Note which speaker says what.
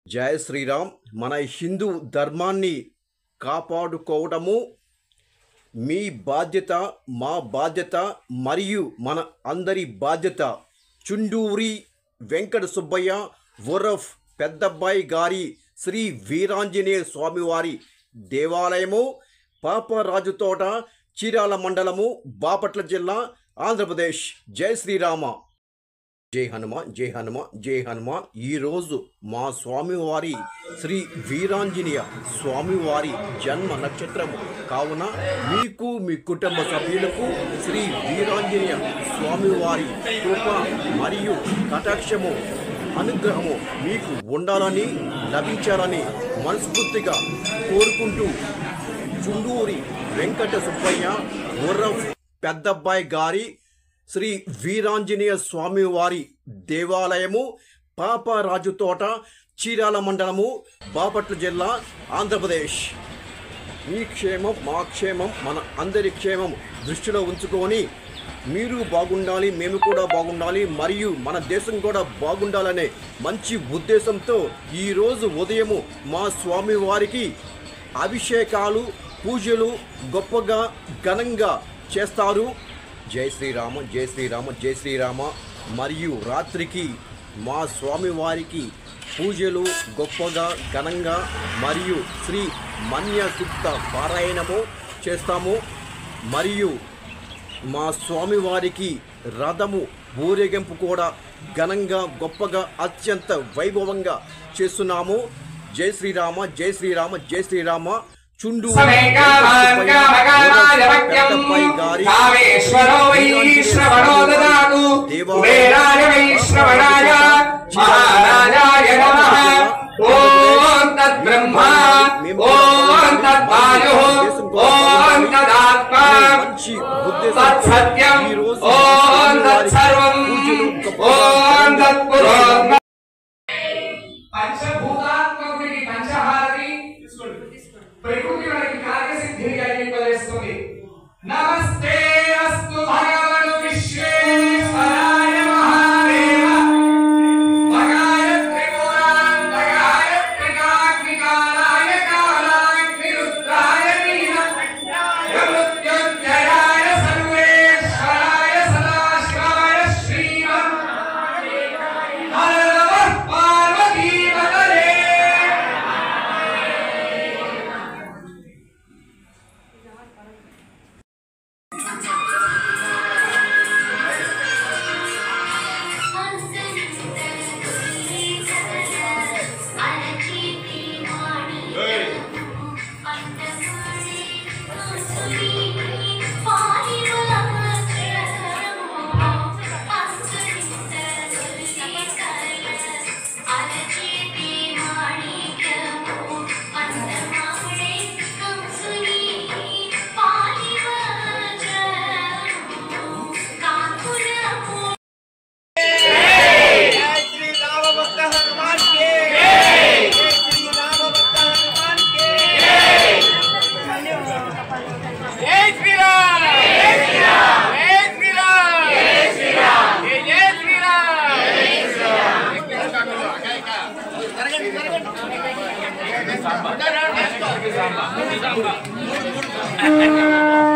Speaker 1: జై శ్రీరామ్. మన హిందూ ధర్మాన్ని కాపాడుకోవడము మీ బాధ్యత, మా బాధ్యత మరియు మన అందరి బాధ్యత. చుండూరి వెంకట సుబ్బయ్య ఉరఫ్ పెద్దబ్బాయి గారి శ్రీ వీరాంజనేయ స్వామివారి దేవాలయము, పాపరాజుతోట, చీరాల మండలము, బాపట్ల జిల్లా, ఆంధ్రప్రదేశ్. జై శ్రీరామ. జై హనుమాన్, జై హనుమాన్, జై హనుమాన్. ఈరోజు మా స్వామివారి శ్రీ వీరాంజనేయ స్వామివారి జన్మ నక్షత్రము కావున మీకు మీ కుటుంబ సభ్యులకు శ్రీ వీరాంజనేయ స్వామివారి కృప మరియు కటాక్షము, అనుగ్రహము మీకు ఉండాలని, లభించాలని మనస్ఫూర్తిగా కోరుకుంటూ చుండూరి వెంకట సుబ్బయ్య ఉరఫ్ పెద్దబ్బాయి గారి శ్రీ వీరాంజనేయ స్వామివారి దేవాలయము, పాపరాజుతోట, చీరాల మండలము, బాపట్ల జిల్లా, ఆంధ్రప్రదేశ్. మీ క్షేమం, మా క్షేమం, మన అందరి క్షేమం దృష్టిలో ఉంచుకొని మీరు బాగుండాలి, మేము కూడా బాగుండాలి, మరియు మన దేశం కూడా బాగుండాలనే మంచి ఉద్దేశంతో ఈరోజు ఉదయము మా స్వామివారికి అభిషేకాలు, పూజలు గొప్పగా ఘనంగా చేస్తారు. జై శ్రీరామ, జై శ్రీరామ, జై శ్రీరామ. మరియు రాత్రికి మా స్వామివారికి పూజలు గొప్పగా ఘనంగా మరియు శ్రీ మన్య సూక్త పారాయణము చేస్తాము. మరియు మా స్వామివారికి రథము ఊరేగింపు కూడా ఘనంగా గొప్పగా అత్యంత వైభవంగా చేస్తున్నాము. జై శ్రీరామ, జై శ్రీరామ, జై శ్రీరామ. చుండూరి
Speaker 2: प्रकृति वाली कार्य सिद्धि करने को लेस्तुंदी. नमस्ते अस्तु भगवान विश्वेश्वराय महादेव भगाय त्रिपुरांतकाय त्रिकाग्निकालाय कालाग्निरुद्राय नीलकंठाय मृत्युंजयाय सर्वेश्वराय सदाशिवाय श्रीमन्नारायणाय नमः पार्वतीपतये. Samba.